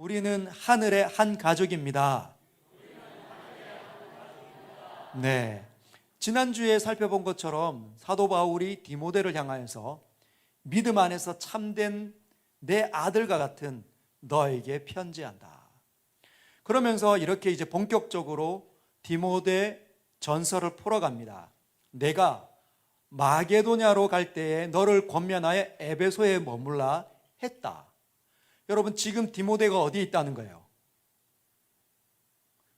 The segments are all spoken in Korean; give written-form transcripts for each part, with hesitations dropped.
우리는 하늘의 한 가족입니다. 네. 지난주에 살펴본 것처럼 사도 바울이 디모데를 향하여서 믿음 안에서 참된 내 아들과 같은 너에게 편지한다. 그러면서 이렇게 이제 본격적으로 디모데 전서를 풀어갑니다. 내가 마게도냐로 갈 때에 너를 권면하여 에베소에 머물라 했다. 여러분, 지금 디모데가 어디에 있다는 거예요?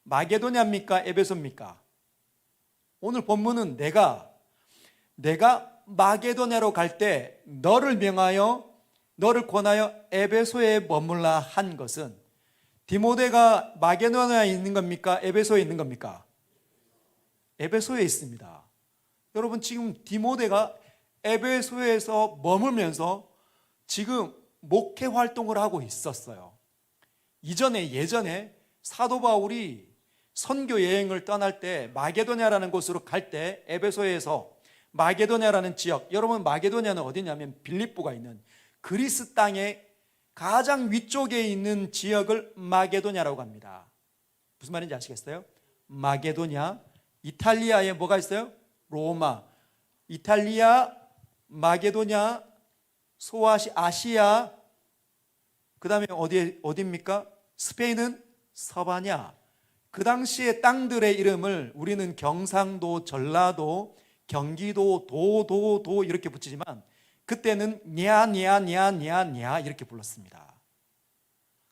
마게도냐입니까? 에베소입니까? 오늘 본문은 내가 마게도냐로 갈 때 너를 명하여 너를 권하여 에베소에 머물라 한 것은 디모데가 마게도냐에 있는 겁니까? 에베소에 있는 겁니까? 에베소에 있습니다. 여러분, 지금 디모데가 에베소에서 머물면서 지금 목회 활동을 하고 있었어요. 예전에 사도 바울이 선교 여행을 떠날 때 마게도냐라는 곳으로 갈 때 에베소에서 마게도냐라는 지역, 여러분 마게도냐는 어디냐면 빌립보가 있는 그리스 땅의 가장 위쪽에 있는 지역을 마게도냐라고 합니다. 무슨 말인지 아시겠어요? 마게도냐, 이탈리아에 뭐가 있어요? 로마, 이탈리아, 마게도냐, 아시아, 그 다음에 어디입니까? 스페인은 서바냐. 그 당시의 땅들의 이름을 우리는 경상도, 전라도, 경기도, 도 이렇게 붙이지만 그때는 냐 이렇게 불렀습니다.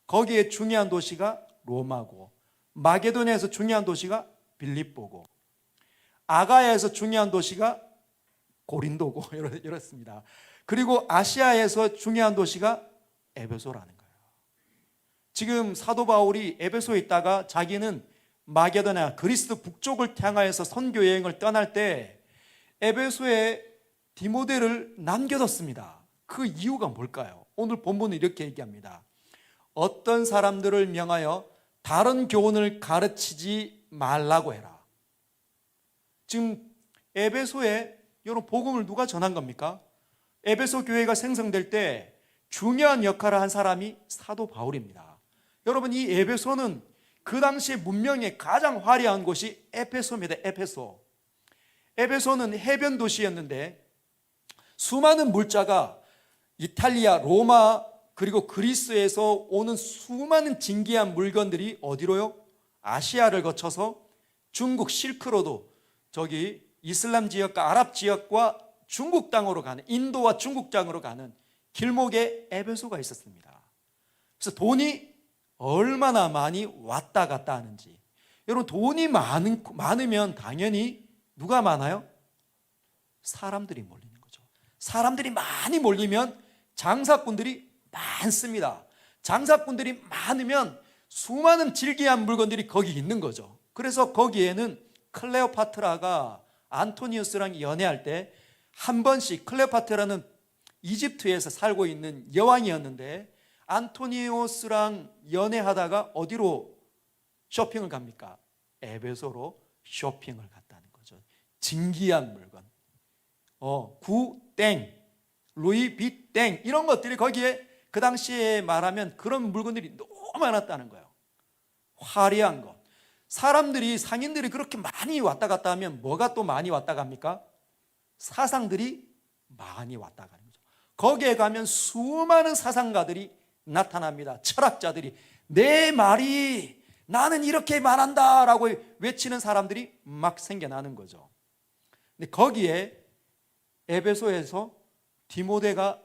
거기에 중요한 도시가 로마고, 마게도냐에서 중요한 도시가 빌립보고, 아가야에서 중요한 도시가 고린도고 이렇습니다. 그리고 아시아에서 중요한 도시가 에베소라는 거예요. 지금 사도 바울이 에베소에 있다가 자기는 마게도냐, 그리스 북쪽을 향하여서 선교 여행을 떠날 때 에베소에 디모데를 남겨뒀습니다. 그 이유가 뭘까요? 오늘 본문은 이렇게 얘기합니다. 어떤 사람들을 명하여 다른 교훈을 가르치지 말라고 해라. 지금 에베소에 여러분 복음을 누가 전한 겁니까? 에베소 교회가 생성될 때 중요한 역할을 한 사람이 사도 바울입니다. 여러분, 이 에베소는 그 당시에 문명의 가장 화려한 곳이 에페소입니다. 에베소는 해변 도시였는데 수많은 물자가 이탈리아, 로마, 그리고 그리스에서 오는 수많은 진귀한 물건들이 어디로요? 아시아를 거쳐서 중국 실크로드, 저기 이슬람 지역과 아랍 지역과 중국 땅으로 가는, 인도와 중국 땅으로 가는 길목에 에베소가 있었습니다. 그래서 돈이 얼마나 많이 왔다 갔다 하는지. 여러분, 돈이 많으면 당연히 누가 많아요? 사람들이 몰리는 거죠. 사람들이 많이 몰리면 장사꾼들이 많습니다. 장사꾼들이 많으면 수많은 질기한 물건들이 거기 있는 거죠. 그래서 거기에는 클레오파트라가 안토니우스랑 연애할 때 한 번씩, 클레오파트라는 이집트에서 살고 있는 여왕이었는데 안토니우스랑 연애하다가 어디로 쇼핑을 갑니까? 에베소로 쇼핑을 갔다는 거죠. 진귀한 물건, 구땡, 루이비땡 이런 것들이 거기에 그 당시에 말하면 그런 물건들이 너무 많았다는 거예요. 화려한 것. 상인들이 그렇게 많이 왔다 갔다 하면 뭐가 또 많이 왔다 갑니까? 사상들이 많이 왔다 가는 거죠. 거기에 가면 수많은 사상가들이 나타납니다. 철학자들이 내 말이 나는 이렇게 말한다 라고 외치는 사람들이 막 생겨나는 거죠. 근데 거기에 에베소에서 디모데가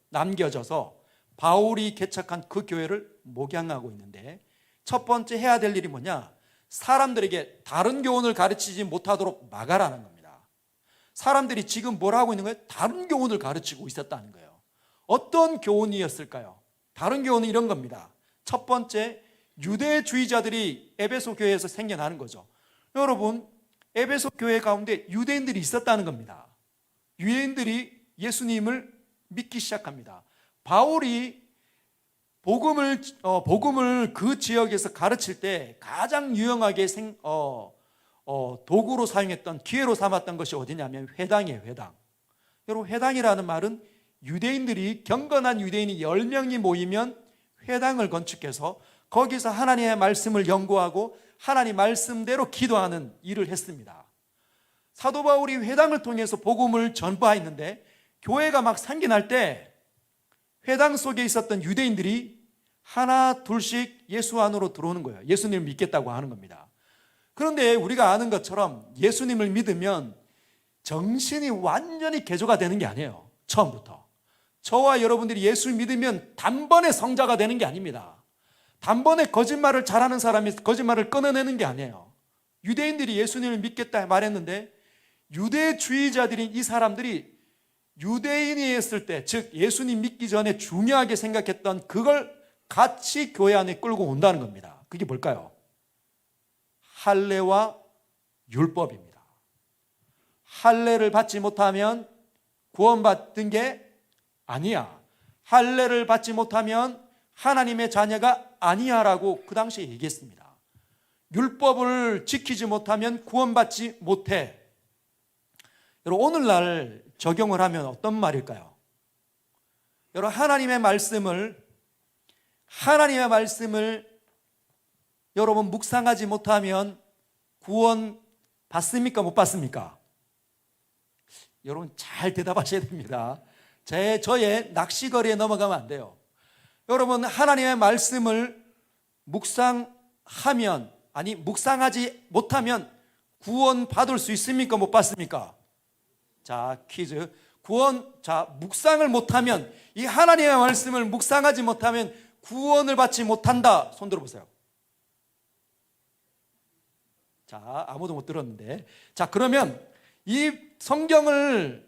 남겨져서 바울이 개척한 그 교회를 목양하고 있는데 첫 번째 해야 될 일이 뭐냐? 사람들에게 다른 교훈을 가르치지 못하도록 막아라는 겁니다. 사람들이 지금 뭘 하고 있는 거예요? 다른 교훈을 가르치고 있었다는 거예요. 어떤 교훈이었을까요? 다른 교훈은 이런 겁니다. 첫 번째, 유대주의자들이 에베소 교회에서 생겨나는 거죠. 여러분, 에베소 교회 가운데 유대인들이 있었다는 겁니다. 유대인들이 예수님을 믿기 시작합니다. 바울이 복음을 그 지역에서 가르칠 때 가장 유용하게 도구로 사용했던, 기회로 삼았던 것이 어디냐면 회당이에요. 회당. 여러분, 회당이라는 말은 유대인들이, 경건한 유대인이 10명이 모이면 회당을 건축해서 거기서 하나님의 말씀을 연구하고 하나님 말씀대로 기도하는 일을 했습니다. 사도 바울이 회당을 통해서 복음을 전파했는데 교회가 막 상기날 때 회당 속에 있었던 유대인들이 하나 둘씩 예수 안으로 들어오는 거예요. 예수님을 믿겠다고 하는 겁니다. 그런데 우리가 아는 것처럼 예수님을 믿으면 정신이 완전히 개조가 되는 게 아니에요. 처음부터. 저와 여러분들이 예수를 믿으면 단번에 성자가 되는 게 아닙니다. 단번에 거짓말을 잘하는 사람이 거짓말을 끊어내는 게 아니에요. 유대인들이 예수님을 믿겠다 말했는데 유대주의자들인 이 사람들이 유대인이었을 때, 즉 예수님 믿기 전에 중요하게 생각했던 그걸 같이 교회 안에 끌고 온다는 겁니다. 그게 뭘까요? 할례와 율법입니다. 할례를 받지 못하면 구원받은 게 아니야. 할례를 받지 못하면 하나님의 자녀가 아니야라고 그 당시에 얘기했습니다. 율법을 지키지 못하면 구원받지 못해. 여러분, 오늘날 적용을 하면 어떤 말일까요? 여러분, 하나님의 말씀을 여러분 묵상하지 못하면 구원 받습니까? 못 받습니까? 여러분 잘 대답하셔야 됩니다. 저의 낚시거리에 넘어가면 안 돼요. 여러분, 하나님의 말씀을 묵상하지 못하면 구원 받을 수 있습니까? 못 받습니까? 자, 퀴즈. 묵상을 못하면, 이 하나님의 말씀을 묵상하지 못하면 구원을 받지 못한다. 손 들어보세요. 자, 아무도 못 들었는데. 자, 그러면 이 성경을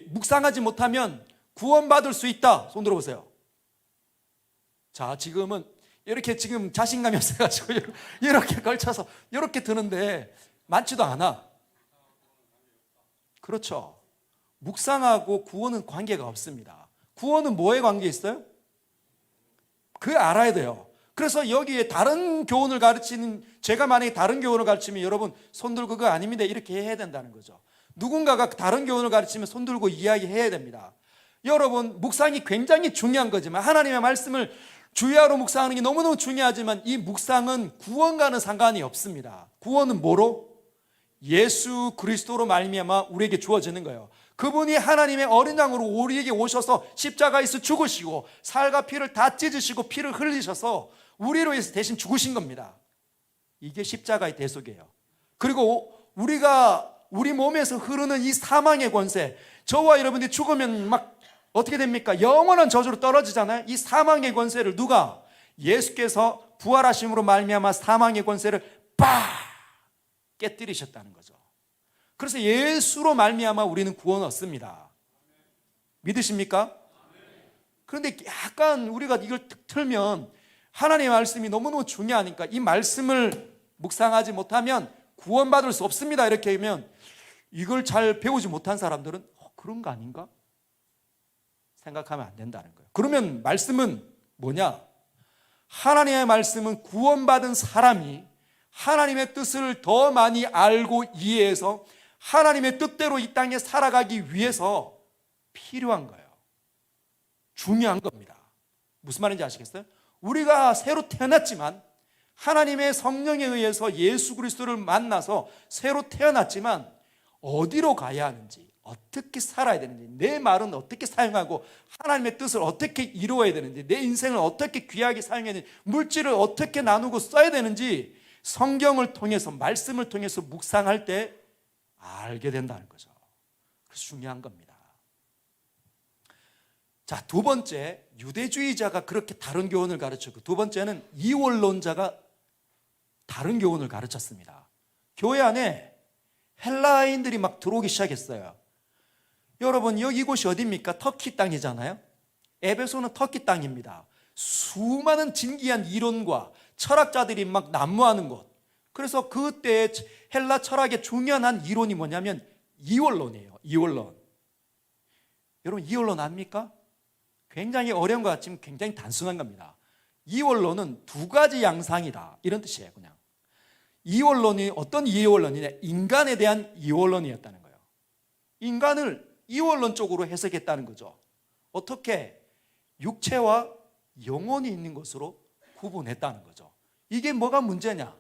묵상하지 못하면 구원받을 수 있다. 손 들어보세요. 자, 지금은 이렇게 지금 자신감이 없어가지고 이렇게 걸쳐서 이렇게 드는데 많지도 않아. 그렇죠. 묵상하고 구원은 관계가 없습니다. 구원은 뭐에 관계 있어요? 그거 알아야 돼요. 그래서 여기에 다른 교훈을 가르치는, 제가 만약에 다른 교훈을 가르치면 여러분 손 들고 그거 아닙니다 이렇게 해야 된다는 거죠. 누군가가 다른 교훈을 가르치면 손 들고 이야기해야 됩니다. 여러분, 묵상이 굉장히 중요한 거지만, 하나님의 말씀을 주야로 묵상하는 게 너무너무 중요하지만, 이 묵상은 구원과는 상관이 없습니다. 구원은 뭐로? 예수 그리스도로 말미암아 우리에게 주어지는 거예요. 그분이 하나님의 어린 양으로 우리에게 오셔서 십자가에서 죽으시고 살과 피를 다 찢으시고 피를 흘리셔서 우리로 해서 대신 죽으신 겁니다. 이게 십자가의 대속이에요. 그리고 우리 몸에서 흐르는 이 사망의 권세, 저와 여러분들이 죽으면 막 어떻게 됩니까? 영원한 저주로 떨어지잖아요. 이 사망의 권세를 누가? 예수께서 부활하심으로 말미암아 사망의 권세를 깨뜨리셨다는 거죠. 그래서 예수로 말미암아 우리는 구원 얻습니다. 믿으십니까? 그런데 약간 우리가 이걸 틀면 하나님의 말씀이 너무너무 중요하니까 이 말씀을 묵상하지 못하면 구원받을 수 없습니다 이렇게 하면, 이걸 잘 배우지 못한 사람들은 그런 거 아닌가? 생각하면 안 된다는 거예요. 그러면 말씀은 뭐냐? 하나님의 말씀은 구원받은 사람이 하나님의 뜻을 더 많이 알고 이해해서 하나님의 뜻대로 이 땅에 살아가기 위해서 필요한 거예요. 중요한 겁니다. 무슨 말인지 아시겠어요? 우리가 새로 태어났지만, 하나님의 성령에 의해서 예수 그리스도를 만나서 새로 태어났지만 어디로 가야 하는지, 어떻게 살아야 되는지, 내 말은 어떻게 사용하고 하나님의 뜻을 어떻게 이루어야 되는지, 내 인생을 어떻게 귀하게 사용해야 되는지, 물질을 어떻게 나누고 써야 되는지 성경을 통해서, 말씀을 통해서 묵상할 때 알게 된다는 거죠. 그래서 중요한 겁니다. 자, 두 번째, 유대주의자가 그렇게 다른 교훈을 가르쳤고, 두 번째는 이원론자가 다른 교훈을 가르쳤습니다. 교회 안에 헬라인들이 막 들어오기 시작했어요. 여러분, 이곳이 어디입니까? 터키 땅이잖아요. 에베소는 터키 땅입니다. 수많은 진기한 이론과 철학자들이 막 난무하는 곳. 그래서 그때 헬라 철학의 중요한 한 이론이 뭐냐면 이원론이에요. 이원론. 여러분, 이원론 압니까? 굉장히 어려운 것 같지만 굉장히 단순한 겁니다. 이원론은 두 가지 양상이다, 이런 뜻이에요. 그냥 이원론이 어떤 이원론이냐, 인간에 대한 이원론이었다는 거예요. 인간을 이원론적으로 해석했다는 거죠. 어떻게? 육체와 영혼이 있는 것으로 구분했다는 거죠. 이게 뭐가 문제냐?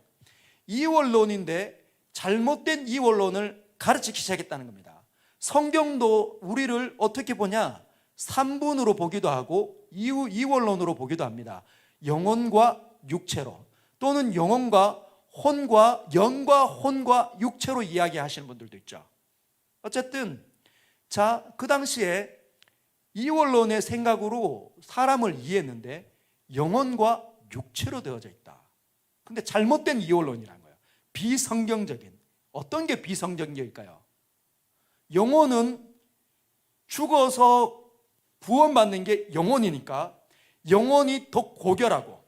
이원론인데 잘못된 이원론을 가르치기 시작했다는 겁니다. 성경도 우리를 어떻게 보냐? 3분으로 보기도 하고 이원론으로 보기도 합니다. 영혼과 육체로, 또는 영혼과 혼과 영과 혼과 육체로 이야기하시는 분들도 있죠. 어쨌든 그 당시에 이원론의 생각으로 사람을 이해했는데 영혼과 육체로 되어져 있다. 근데 잘못된 이원론이라는 거예요. 비성경적인. 어떤 게 비성경적일까요? 영혼은 죽어서 구원받는 게 영혼이니까 영혼이 더 고결하고,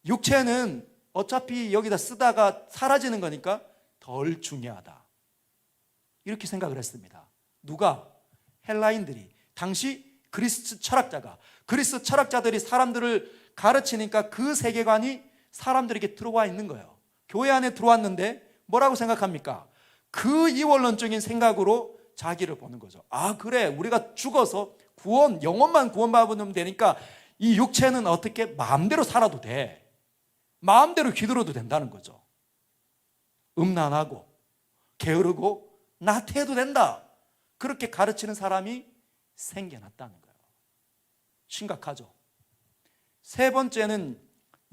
육체는 어차피 여기다 쓰다가 사라지는 거니까 덜 중요하다. 이렇게 생각을 했습니다. 누가? 헬라인들이. 당시 그리스 철학자들이 사람들을 가르치니까 그 세계관이 사람들에게 들어와 있는 거예요. 교회 안에 들어왔는데 뭐라고 생각합니까? 그 이원론적인 생각으로 자기를 보는 거죠. 아, 그래, 우리가 죽어서 영혼만 구원받으면 되니까 이 육체는 어떻게 마음대로 살아도 돼. 마음대로 기들어도 된다는 거죠. 음란하고 게으르고 나태해도 된다. 그렇게 가르치는 사람이 생겨났다는 거예요. 심각하죠. 세 번째는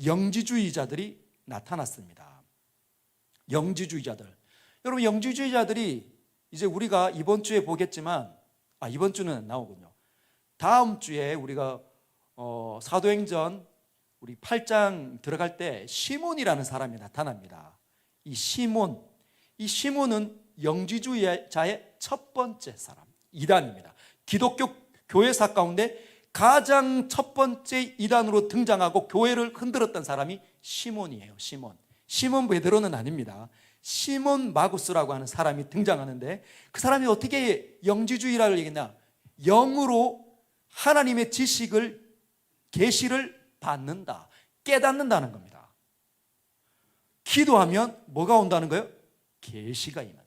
영지주의자들이 나타났습니다. 영지주의자들. 여러분, 영지주의자들이 이제 우리가 이번 주에 보겠지만, 이번 주는 안 나오군요. 다음 주에 우리가 사도행전 우리 8장 들어갈 때 시몬이라는 사람이 나타납니다. 이 시몬은 영지주의자의 첫 번째 사람, 이단입니다. 기독교 교회사 가운데 가장 첫 번째 이단으로 등장하고 교회를 흔들었던 사람이 시몬이에요. 시몬 베드로는 아닙니다. 시몬 마구스라고 하는 사람이 등장하는데, 그 사람이 어떻게 영지주의라고 얘기했냐? 영으로 하나님의 지식을, 계시를 받는다, 깨닫는다는 겁니다. 기도하면 뭐가 온다는 거예요? 계시가 임한다.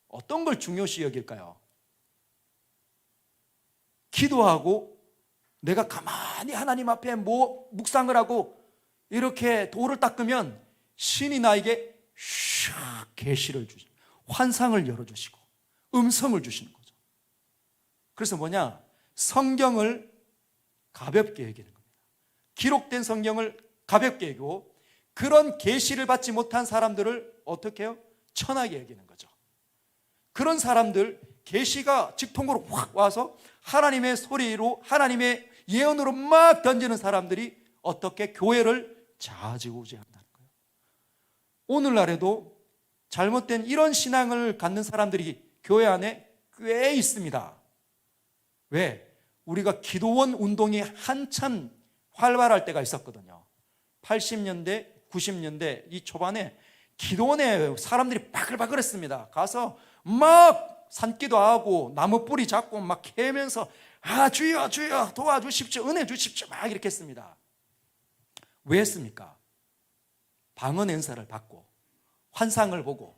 어떤 걸 중요시 여길까요? 기도하고 내가 가만히 하나님 앞에 묵상을 하고 이렇게 돌을 닦으면 신이 나에게 샥 계시를 주시고 환상을 열어주시고 음성을 주시는 거죠. 그래서 뭐냐? 성경을 가볍게 여기는 겁니다. 기록된 성경을 가볍게 여기고, 그런 계시를 받지 못한 사람들을 어떻게 해요? 천하게 여기는 거죠. 그런 사람들, 계시가 직통으로 확 와서 하나님의 소리로, 하나님의 예언으로 막 던지는 사람들이 어떻게 교회를 좌지우지한다는 거예요. 오늘날에도 잘못된 이런 신앙을 갖는 사람들이 교회 안에 꽤 있습니다. 왜? 우리가 기도원 운동이 한참 활발할 때가 있었거든요. 80년대, 90년대 이 초반에 기도원에 사람들이 바글바글했습니다. 가서 막 산기도 하고 나무 뿌리 잡고 막 캐면서 주여 주여 도와주십시오, 은혜 주십시오, 막 이렇게 했습니다. 왜 했습니까? 방언 은사를 받고 환상을 보고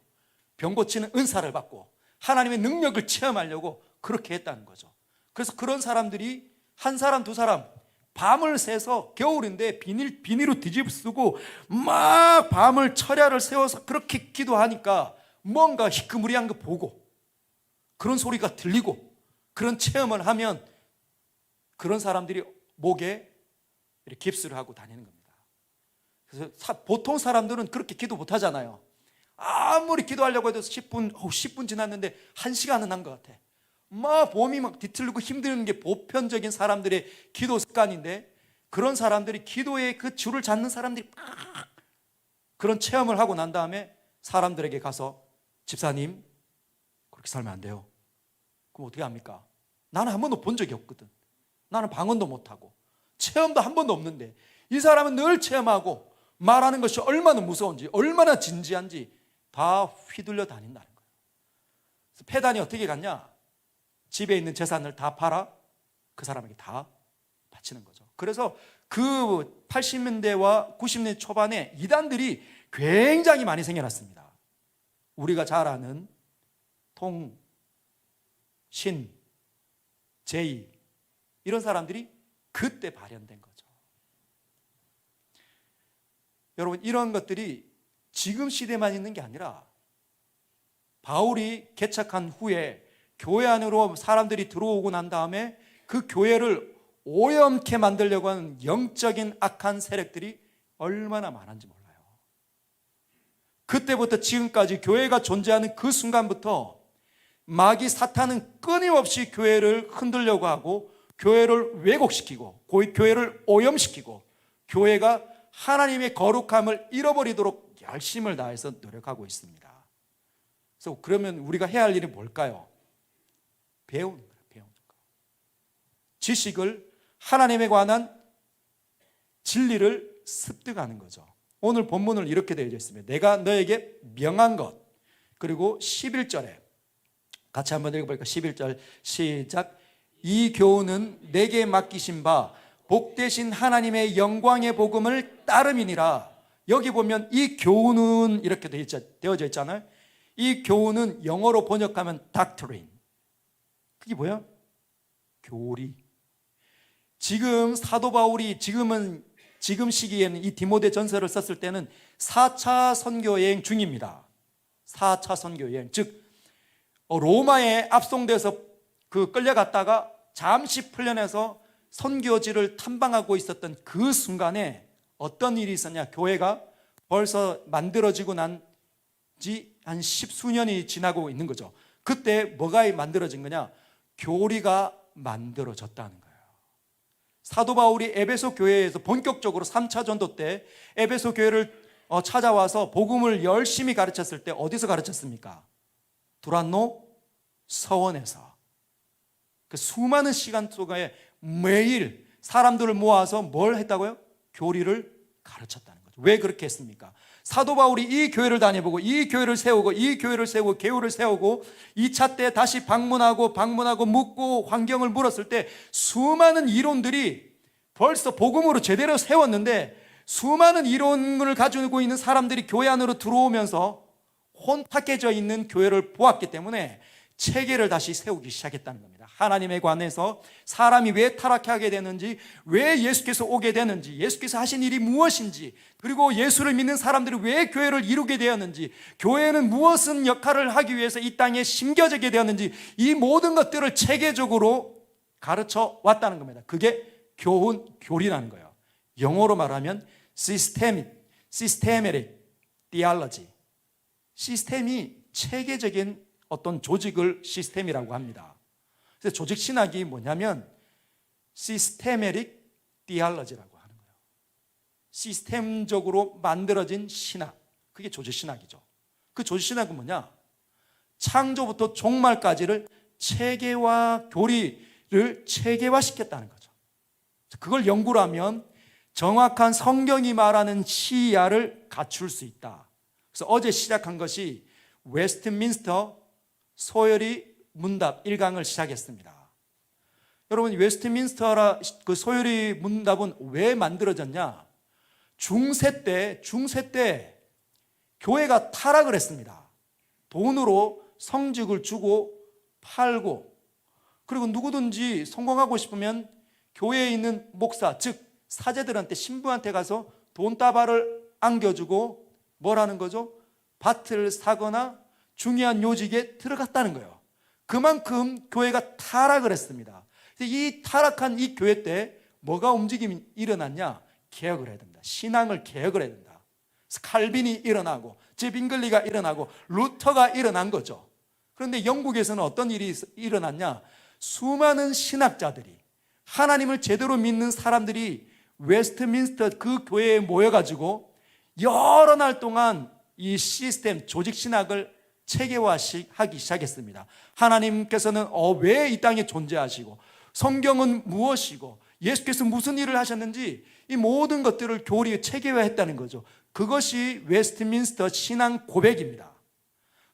병 고치는 은사를 받고 하나님의 능력을 체험하려고 그렇게 했다는 거죠. 그래서 그런 사람들이 한 사람 두 사람 밤을 새서, 겨울인데 비닐로 뒤집쓰고 막 밤을 철야를 세워서 그렇게 기도하니까 뭔가 희끄무리한 거 보고 그런 소리가 들리고 그런 체험을 하면 그런 사람들이 목에 이렇게 깁스를 하고 다니는 겁니다. 그래서 보통 사람들은 그렇게 기도 못 하잖아요. 아무리 기도하려고 해도 10분 지났는데 1시간은 한 것 같아. 막 몸이 막 뒤틀리고 힘드는 게 보편적인 사람들의 기도 습관인데, 그런 사람들이 기도의 그 줄을 잡는 사람들이 그런 체험을 하고 난 다음에 사람들에게 가서 집사님 그렇게 살면 안 돼요. 그럼 어떻게 합니까? 나는 한 번도 본 적이 없거든. 나는 방언도 못하고 체험도 한 번도 없는데 이 사람은 늘 체험하고 말하는 것이 얼마나 무서운지, 얼마나 진지한지 다 휘둘려 다닌다는 거예요. 그래서 폐단이 어떻게 갔냐? 집에 있는 재산을 다 팔아 그 사람에게 다 바치는 거죠. 그래서 그 80년대와 90년대 초반에 이단들이 굉장히 많이 생겨났습니다. 우리가 잘 아는 통, 신, 제이, 이런 사람들이 그때 발현된 거죠. 여러분, 이런 것들이 지금 시대만 있는 게 아니라 바울이 개척한 후에 교회 안으로 사람들이 들어오고 난 다음에 그 교회를 오염케 만들려고 하는 영적인 악한 세력들이 얼마나 많은지 몰라요. 그때부터 지금까지 교회가 존재하는 그 순간부터 마귀 사탄은 끊임없이 교회를 흔들려고 하고 교회를 왜곡시키고 교회를 오염시키고 교회가 하나님의 거룩함을 잃어버리도록 열심을 다해서 노력하고 있습니다. 그래서 그러면 우리가 해야 할 일이 뭘까요? 배우는 거예요. 배우는 거. 지식을, 하나님에 관한 진리를 습득하는 거죠. 오늘 본문을 이렇게 되어 있습니다. 내가 너에게 명한 것. 그리고 11절에 같이 한번 읽어볼까요? 11절 시작. 이 교훈은 내게 맡기신 바 복되신 하나님의 영광의 복음을 따름이니라. 여기 보면 이 교훈은 이렇게 되어져 있잖아요. 이 교훈은 영어로 번역하면 doctrine. 그게 뭐야? 교리. 지금 사도 바울이 지금 시기에는 이 디모데 전서를 썼을 때는 4차 선교 여행 중입니다. 4차 선교 여행. 즉 로마에 압송돼서 끌려갔다가 잠시 풀려내서 선교지를 탐방하고 있었던 그 순간에 어떤 일이 있었냐? 교회가 벌써 만들어지고 난 지 한 10수년이 지나고 있는 거죠. 그때 뭐가 만들어진 거냐? 교리가 만들어졌다는 거예요. 사도 바울이 에베소 교회에서 본격적으로 3차 전도 때 에베소 교회를 찾아와서 복음을 열심히 가르쳤을 때 어디서 가르쳤습니까? 두란노 서원에서. 그 수많은 시간 속에 매일 사람들을 모아서 뭘 했다고요? 교리를 가르쳤다는 거죠. 왜 그렇게 했습니까? 사도 바울이 이 교회를 다녀보고 이 교회를 세우고 이 교회를 세우고 교회를 세우고 2차 때 다시 방문하고 묻고 환경을 물었을 때 수많은 이론들이 벌써 복음으로 제대로 세웠는데 수많은 이론을 가지고 있는 사람들이 교회 안으로 들어오면서 혼탁해져 있는 교회를 보았기 때문에 체계를 다시 세우기 시작했다는 겁니다. 하나님에 관해서 사람이 왜 타락하게 되는지, 왜 예수께서 오게 되는지, 예수께서 하신 일이 무엇인지, 그리고 예수를 믿는 사람들이 왜 교회를 이루게 되었는지, 교회는 무엇은 역할을 하기 위해서 이 땅에 심겨지게 되었는지, 이 모든 것들을 체계적으로 가르쳐 왔다는 겁니다. 그게 교리라는 거예요. 영어로 말하면 systematic theology. 시스템이 체계적인 어떤 조직을 시스템이라고 합니다. 그래서 조직 신학이 뭐냐면 systematic theology라고 하는 거예요. 시스템적으로 만들어진 신학. 그게 조직 신학이죠. 그 조직 신학은 뭐냐? 창조부터 종말까지를 체계화, 교리를 체계화시켰다는 거죠. 그걸 연구를 하면 정확한 성경이 말하는 시야를 갖출 수 있다. 그래서 어제 시작한 것이 웨스트민스터 소요리 문답 1강을 시작했습니다. 여러분, 웨스트민스터 그 소요리 문답은 왜 만들어졌냐? 중세 때 교회가 타락을 했습니다. 돈으로 성직을 주고 팔고, 그리고 누구든지 성공하고 싶으면 교회에 있는 목사, 즉 사제들한테, 신부한테 가서 돈다발을 안겨주고 뭐라는 거죠? 밭을 사거나 중요한 요직에 들어갔다는 거예요. 그만큼 교회가 타락을 했습니다. 이 타락한 이 교회 때 뭐가 움직임이 일어났냐? 개혁을 해야 된다. 신앙을 개혁을 해야 된다. 칼빈이 일어나고 제빙글리가 일어나고 루터가 일어난 거죠. 그런데 영국에서는 어떤 일이 일어났냐? 수많은 신학자들이, 하나님을 제대로 믿는 사람들이 웨스트민스터 그 교회에 모여가지고 여러 날 동안 이 시스템, 조직 신학을 체계화하기 시작했습니다. 하나님께서는 왜 이 땅에 존재하시고, 성경은 무엇이고, 예수께서 무슨 일을 하셨는지 이 모든 것들을 교리 체계화했다는 거죠. 그것이 웨스트민스터 신앙 고백입니다.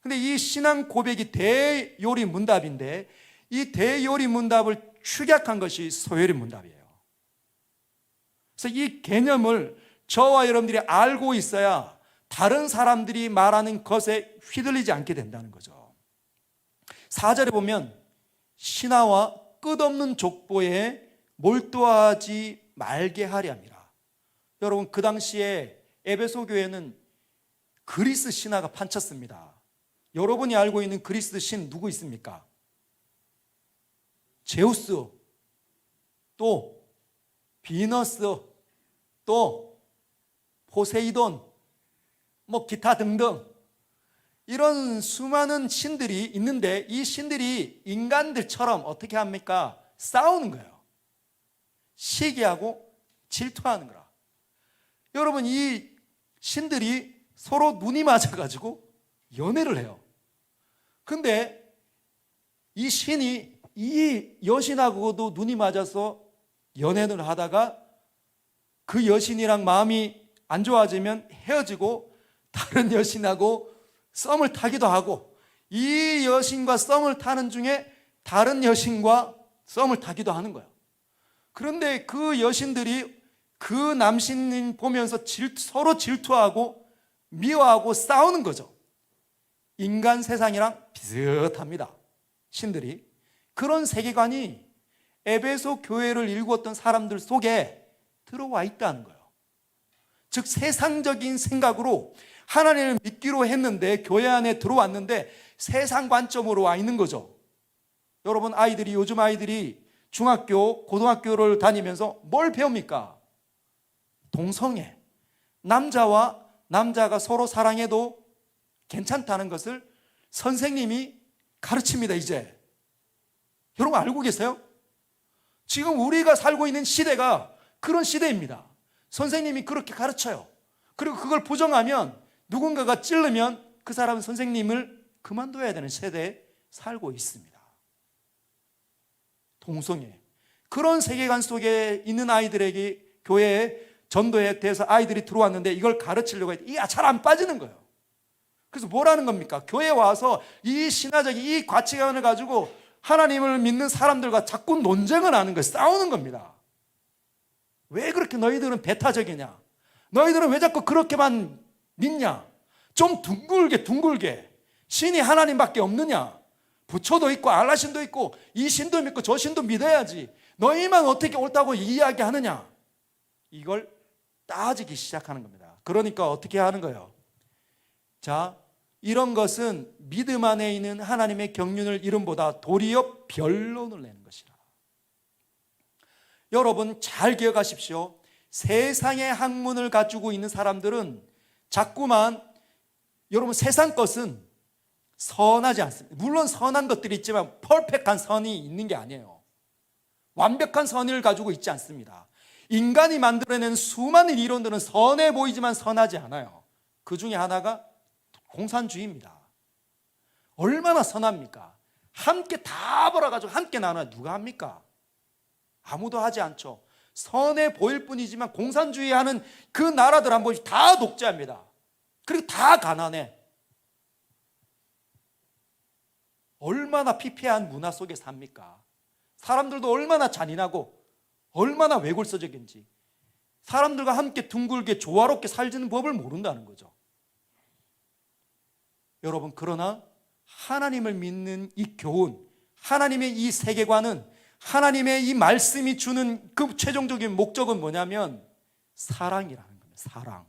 그런데 이 신앙 고백이 대요리 문답인데, 이 대요리 문답을 축약한 것이 소요리 문답이에요. 그래서 이 개념을 저와 여러분들이 알고 있어야 다른 사람들이 말하는 것에 휘둘리지 않게 된다는 거죠. 4절에 보면 신하와 끝없는 족보에 몰두하지 말게 하려 함이라. 여러분, 그 당시에 에베소 교회는 그리스 신화가 판쳤습니다. 여러분이 알고 있는 그리스 신 누구 있습니까? 제우스, 또 비너스, 또 포세이돈, 기타 등등 이런 수많은 신들이 있는데, 이 신들이 인간들처럼 어떻게 합니까? 싸우는 거예요. 시기하고 질투하는 거라. 여러분, 이 신들이 서로 눈이 맞아가지고 연애를 해요. 근데 이 신이 이 여신하고도 눈이 맞아서 연애를 하다가 그 여신이랑 마음이 안 좋아지면 헤어지고 다른 여신하고 썸을 타기도 하고, 이 여신과 썸을 타는 중에 다른 여신과 썸을 타기도 하는 거예요. 그런데 그 여신들이 그 남신 보면서 서로 질투하고 미워하고 싸우는 거죠. 인간 세상이랑 비슷합니다. 신들이. 그런 세계관이 에베소 교회를 일구었던 사람들 속에 들어와 있다는 거예요. 즉, 세상적인 생각으로 하나님을 믿기로 했는데 교회 안에 들어왔는데 세상 관점으로 와 있는 거죠. 여러분, 요즘 아이들이 중학교, 고등학교를 다니면서 뭘 배웁니까? 동성애. 남자와 남자가 서로 사랑해도 괜찮다는 것을 선생님이 가르칩니다, 이제. 여러분, 알고 계세요? 지금 우리가 살고 있는 시대가 그런 시대입니다. 선생님이 그렇게 가르쳐요. 그리고 그걸 부정하면, 누군가가 찌르면 그 사람은 선생님을 그만둬야 되는 세대에 살고 있습니다. 동성애. 그런 세계관 속에 있는 아이들에게 교회에 전도에 대해서 아이들이 들어왔는데 이걸 가르치려고 해도 이게 잘 안 빠지는 거예요. 그래서 뭐라는 겁니까? 교회에 와서 이 신화적인 이 가치관을 가지고 하나님을 믿는 사람들과 자꾸 논쟁을 하는 거예요. 싸우는 겁니다. 왜 그렇게 너희들은 배타적이냐? 너희들은 왜 자꾸 그렇게만 믿냐? 좀 둥글게 신이 하나님밖에 없느냐? 부처도 있고 알라신도 있고 이 신도 믿고 저 신도 믿어야지. 너희만 어떻게 옳다고 이야기하느냐? 이걸 따지기 시작하는 겁니다. 그러니까 어떻게 하는 거예요? 자, 이런 것은 믿음 안에 있는 하나님의 경륜을 이름보다 도리어 변론을 내는 것이라. 여러분, 잘 기억하십시오. 세상의 학문을 가지고 있는 사람들은 자꾸만, 여러분, 세상 것은 선하지 않습니다. 물론 선한 것들이 있지만 퍼펙트한 선이 있는 게 아니에요. 완벽한 선을 가지고 있지 않습니다. 인간이 만들어낸 수많은 이론들은 선해 보이지만 선하지 않아요. 그 중에 하나가 공산주의입니다. 얼마나 선합니까? 함께 다 벌어가지고 함께 나눠 누가 합니까? 아무도 하지 않죠. 선해 보일 뿐이지만 공산주의하는 그 나라들 한 번씩 다 독재합니다. 그리고 다 가난해. 얼마나 피폐한 문화 속에 삽니까? 사람들도 얼마나 잔인하고 얼마나 외골서적인지, 사람들과 함께 둥글게 조화롭게 살지는 법을 모른다는 거죠. 여러분, 그러나 하나님을 믿는 이 교훈, 하나님의 이 세계관은, 하나님의 이 말씀이 주는 그 최종적인 목적은 뭐냐면 사랑이라는 겁니다.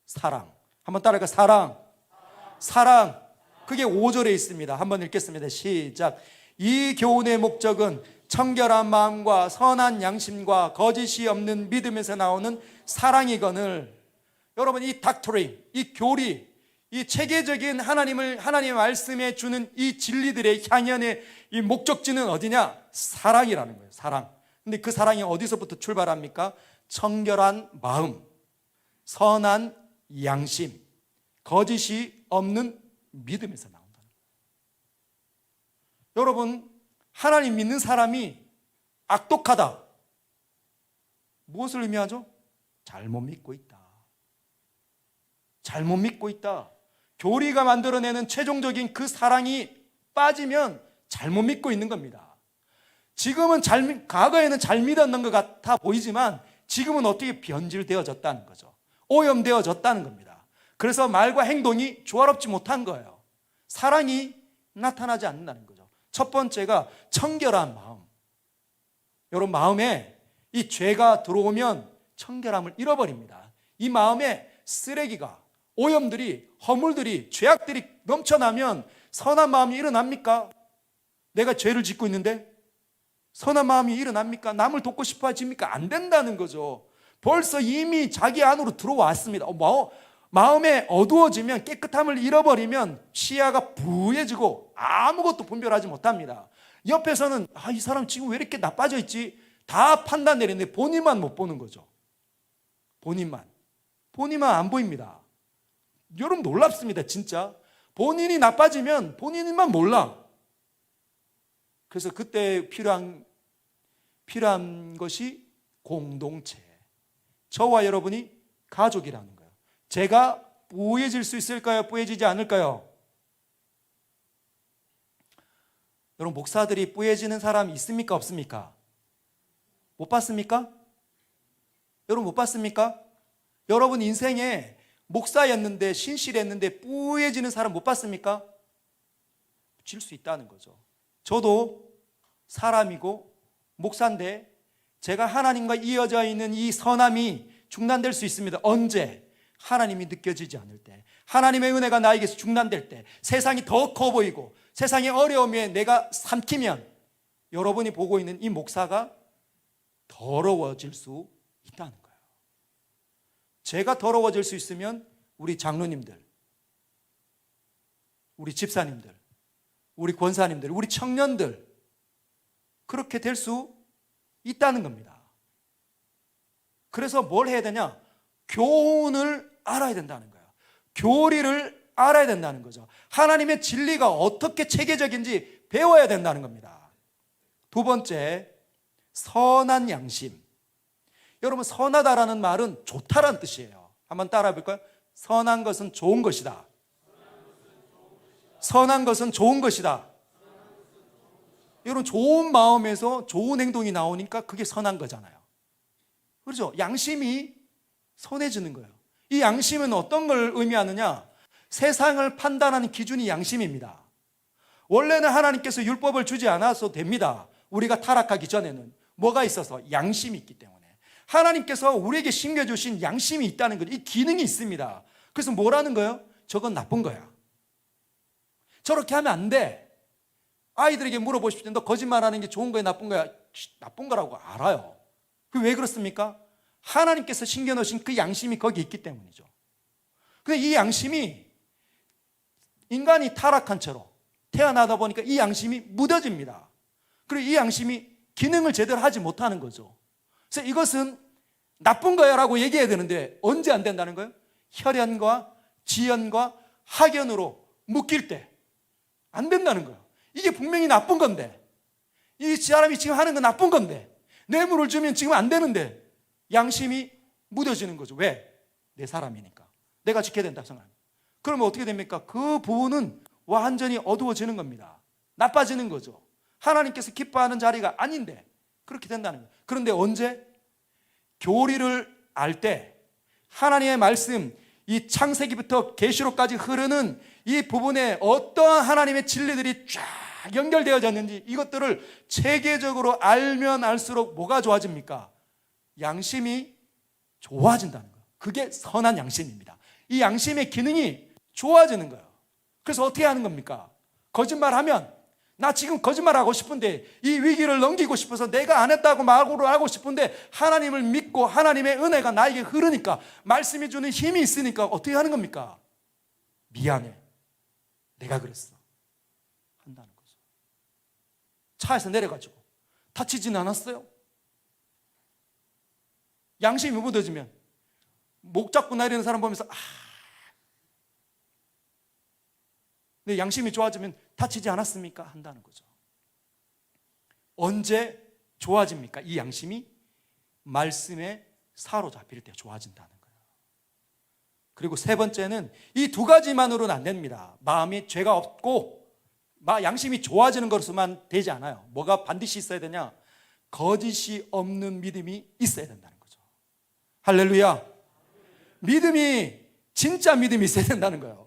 사랑. 한번 따라할까요? 사랑. 그게 5절에 있습니다. 한번 읽겠습니다. 시작. 이 교훈의 목적은 청결한 마음과 선한 양심과 거짓이 없는 믿음에서 나오는 사랑이거늘. 여러분, 이 닥트린, 이 교리, 이 체계적인 하나님의 말씀에 주는 이 진리들의 향연의 이 목적지는 어디냐? 사랑이라는 거예요. 사랑. 근데 그 사랑이 어디서부터 출발합니까? 청결한 마음, 선한 양심, 거짓이 없는 믿음에서 나온다는 거예요. 여러분, 하나님 믿는 사람이 악독하다. 무엇을 의미하죠? 잘못 믿고 있다. 잘못 믿고 있다. 교리가 만들어내는 최종적인 그 사랑이 빠지면 잘못 믿고 있는 겁니다. 지금은 과거에는 잘 믿었는 것 같아 보이지만 지금은 어떻게 변질되어졌다는 거죠. 오염되어졌다는 겁니다. 그래서 말과 행동이 조화롭지 못한 거예요. 사랑이 나타나지 않는다는 거죠. 첫 번째가 청결한 마음. 여러분, 마음에 이 죄가 들어오면 청결함을 잃어버립니다. 이 마음에 쓰레기가, 오염들이, 허물들이, 죄악들이 넘쳐나면 선한 마음이 일어납니까? 내가 죄를 짓고 있는데 선한 마음이 일어납니까? 남을 돕고 싶어 하십니까? 안 된다는 거죠. 벌써 이미 자기 안으로 들어왔습니다. 마음에 어두워지면, 깨끗함을 잃어버리면 시야가 부해지고 아무것도 분별하지 못합니다. 옆에서는 이 사람 지금 왜 이렇게 나빠져 있지? 다 판단 내리는데 본인만 못 보는 거죠. 본인만 안 보입니다. 여러분 놀랍습니다. 진짜 본인이 나빠지면 본인만 몰라. 그래서 그때 필요한 것이 공동체, 저와 여러분이 가족이라는 거예요. 제가 뿌얘질 수 있을까요? 뿌얘지지 않을까요? 여러분, 목사들이 뿌얘지는 사람 있습니까? 없습니까? 못 봤습니까? 여러분 못 봤습니까? 여러분 인생에 목사였는데, 신실했는데 뿌얘지는 사람 못 봤습니까? 질 수 있다는 거죠. 저도 사람이고 목사인데 제가 하나님과 이어져 있는 이 선함이 중단될 수 있습니다. 언제? 하나님이 느껴지지 않을 때, 하나님의 은혜가 나에게서 중단될 때, 세상이 더 커 보이고 세상의 어려움에 내가 삼키면 여러분이 보고 있는 이 목사가 더러워질 수 있다는 거예요. 제가 더러워질 수 있으면 우리 장로님들, 우리 집사님들, 우리 권사님들, 우리 청년들 그렇게 될 수 있다는 겁니다. 그래서 뭘 해야 되냐? 교훈을 알아야 된다는 거예요. 교리를 알아야 된다는 거죠. 하나님의 진리가 어떻게 체계적인지 배워야 된다는 겁니다. 두 번째, 선한 양심. 여러분, 선하다라는 말은 좋다라는 뜻이에요. 한번 따라해 볼까요? 선한 것은 좋은 것이다. 선한 것은 좋은 것이다. 여러분, 좋은 마음에서 좋은 행동이 나오니까 그게 선한 거잖아요. 그렇죠? 양심이 선해지는 거예요. 이 양심은 어떤 걸 의미하느냐? 세상을 판단하는 기준이 양심입니다. 원래는 하나님께서 율법을 주지 않아서 됩니다. 우리가 타락하기 전에는 뭐가 있어서? 양심이 있기 때문에. 하나님께서 우리에게 심겨주신 양심이 있다는 거죠. 이 기능이 있습니다. 그래서 뭐라는 거예요? 저건 나쁜 거야. 저렇게 하면 안 돼. 아이들에게 물어보십시오. 너 거짓말하는 게 좋은 거야, 나쁜 거야? 나쁜 거라고 알아요. 왜 그렇습니까? 하나님께서 심겨놓으신 그 양심이 거기 있기 때문이죠. 근데 이 양심이 인간이 타락한 채로 태어나다 보니까 이 양심이 묻어집니다. 그리고 이 양심이 기능을 제대로 하지 못하는 거죠. 그래서 이것은 나쁜 거야 라고 얘기해야 되는데 언제 안 된다는 거예요? 혈연과 지연과 학연으로 묶일 때 안 된다는 거예요. 이게 분명히 나쁜 건데, 이 사람이 지금 하는 건 나쁜 건데, 뇌물을 주면 지금 안 되는데 양심이 묻어지는 거죠. 왜? 내 사람이니까. 내가 지켜야 된다 생각합니다. 그러면 어떻게 됩니까? 그 부분은 완전히 어두워지는 겁니다. 나빠지는 거죠. 하나님께서 기뻐하는 자리가 아닌데 그렇게 된다는 거예요. 그런데 언제? 교리를 알 때, 하나님의 말씀, 이 창세기부터 계시록까지 흐르는 이 부분에 어떠한 하나님의 진리들이 쫙 연결되어졌는지 이것들을 체계적으로 알면 알수록 뭐가 좋아집니까? 양심이 좋아진다는 거예요. 그게 선한 양심입니다. 이 양심의 기능이 좋아지는 거예요. 그래서 어떻게 하는 겁니까? 거짓말하면 나 지금 거짓말하고 싶은데 이 위기를 넘기고 싶어서 내가 안 했다고 말을 하고 싶은데 하나님을 믿고 하나님의 은혜가 나에게 흐르니까 말씀이 주는 힘이 있으니까 어떻게 하는 겁니까? 미안해. 내가 그랬어. 한다는 거죠. 차에서 내려가지고 다치진 않았어요. 양심이 묻어지면 목 잡고 내리는 사람 보면서 내 양심이 좋아지면 다치지 않았습니까? 한다는 거죠. 언제 좋아집니까? 이 양심이 말씀에 사로잡힐 때 좋아진다는 거예요. 그리고 세 번째는 이 두 가지만으로는 안 됩니다. 마음이 죄가 없고 양심이 좋아지는 것으로만 되지 않아요. 뭐가 반드시 있어야 되냐? 거짓이 없는 믿음이 있어야 된다는 거죠. 할렐루야. 믿음이 진짜 믿음이 있어야 된다는 거예요.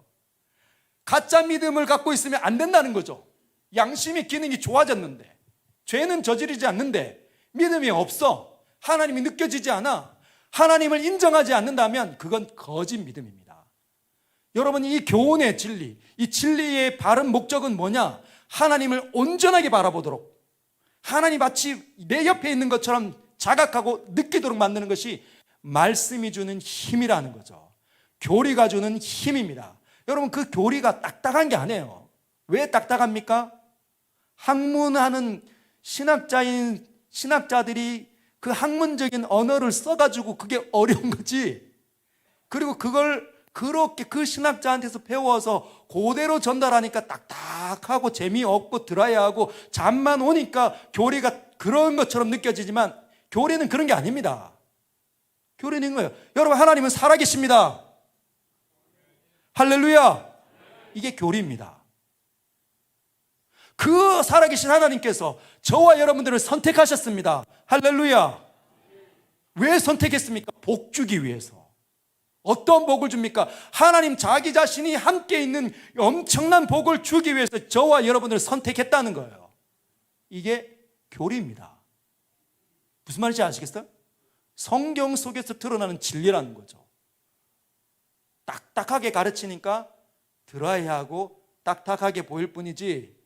가짜 믿음을 갖고 있으면 안 된다는 거죠. 양심의 기능이 좋아졌는데, 죄는 저지르지 않는데 믿음이 없어. 하나님이 느껴지지 않아, 하나님을 인정하지 않는다면 그건 거짓 믿음입니다. 여러분, 이 교훈의 진리, 이 진리의 바른 목적은 뭐냐? 하나님을 온전하게 바라보도록, 하나님 마치 내 옆에 있는 것처럼 자각하고 느끼도록 만드는 것이 말씀이 주는 힘이라는 거죠. 교리가 주는 힘입니다. 여러분, 그 교리가 딱딱한 게 아니에요. 왜 딱딱합니까? 학문하는 신학자들이 그 학문적인 언어를 써가지고 그게 어려운 거지. 그리고 그걸 그렇게 그 신학자한테서 배워서 그대로 전달하니까 딱딱하고 재미없고 드라이하고 잠만 오니까 교리가 그런 것처럼 느껴지지만 교리는 그런 게 아닙니다. 교리는 거예요. 여러분, 하나님은 살아계십니다. 할렐루야. 이게 교리입니다. 그 살아계신 하나님께서 저와 여러분들을 선택하셨습니다. 할렐루야. 왜 선택했습니까? 복 주기 위해서. 어떤 복을 줍니까? 하나님 자기 자신이 함께 있는 엄청난 복을 주기 위해서 저와 여러분들을 선택했다는 거예요. 이게 교리입니다. 무슨 말인지 아시겠어요? 성경 속에서 드러나는 진리라는 거죠. 딱딱하게 가르치니까 드라이하고 딱딱하게 보일 뿐이지,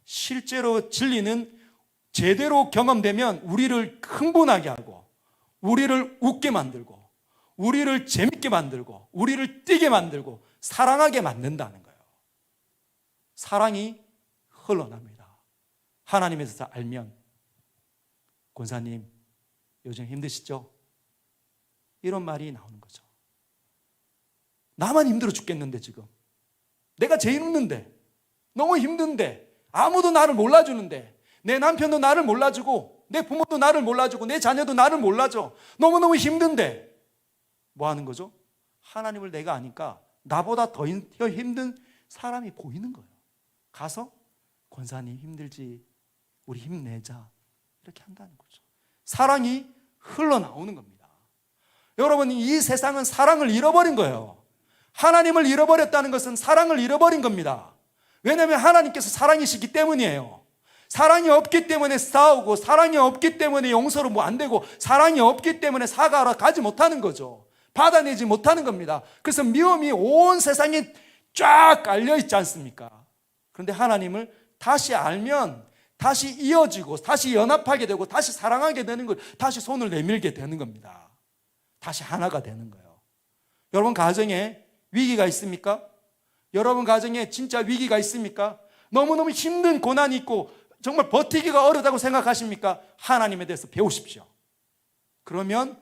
실제로 진리는 제대로 경험되면 우리를 흥분하게 하고, 우리를 웃게 만들고, 우리를 재밌게 만들고, 우리를 뛰게 만들고, 사랑하게 만든다는 거예요. 사랑이 흘러납니다. 하나님에 대해서 알면. 권사님, 요즘 힘드시죠? 이런 말이 나오는 거죠. 나만 힘들어 죽겠는데, 지금 내가 제일 힘든데, 너무 힘든데, 아무도 나를 몰라주는데, 내 남편도 나를 몰라주고, 내 부모도 나를 몰라주고, 내 자녀도 나를 몰라줘. 너무너무 힘든데 뭐 하는 거죠? 하나님을 내가 아니까 나보다 더 힘든 사람이 보이는 거예요. 가서 권사님 힘들지, 우리 힘내자, 이렇게 한다는 거죠. 사랑이 흘러나오는 겁니다. 여러분, 이 세상은 사랑을 잃어버린 거예요. 하나님을 잃어버렸다는 것은 사랑을 잃어버린 겁니다. 왜냐하면 하나님께서 사랑이시기 때문이에요. 사랑이 없기 때문에 싸우고, 사랑이 없기 때문에 용서로 뭐 안 되고, 사랑이 없기 때문에 사과하러 가지 못하는 거죠. 받아내지 못하는 겁니다. 그래서 미움이 온 세상에 쫙 깔려 있지 않습니까? 그런데 하나님을 다시 알면 다시 이어지고, 다시 연합하게 되고, 다시 사랑하게 되는 걸, 다시 손을 내밀게 되는 겁니다. 다시 하나가 되는 거예요. 여러분 가정에 위기가 있습니까? 여러분 가정에 진짜 위기가 있습니까? 너무너무 힘든 고난이 있고 정말 버티기가 어렵다고 생각하십니까? 하나님에 대해서 배우십시오. 그러면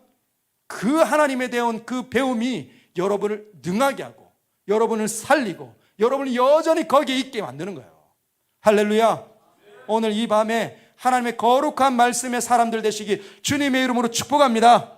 그 하나님에 대한 그 배움이 여러분을 능하게 하고, 여러분을 살리고, 여러분을 여전히 거기에 있게 만드는 거예요. 할렐루야. 오늘 이 밤에 하나님의 거룩한 말씀의 사람들 되시기 주님의 이름으로 축복합니다.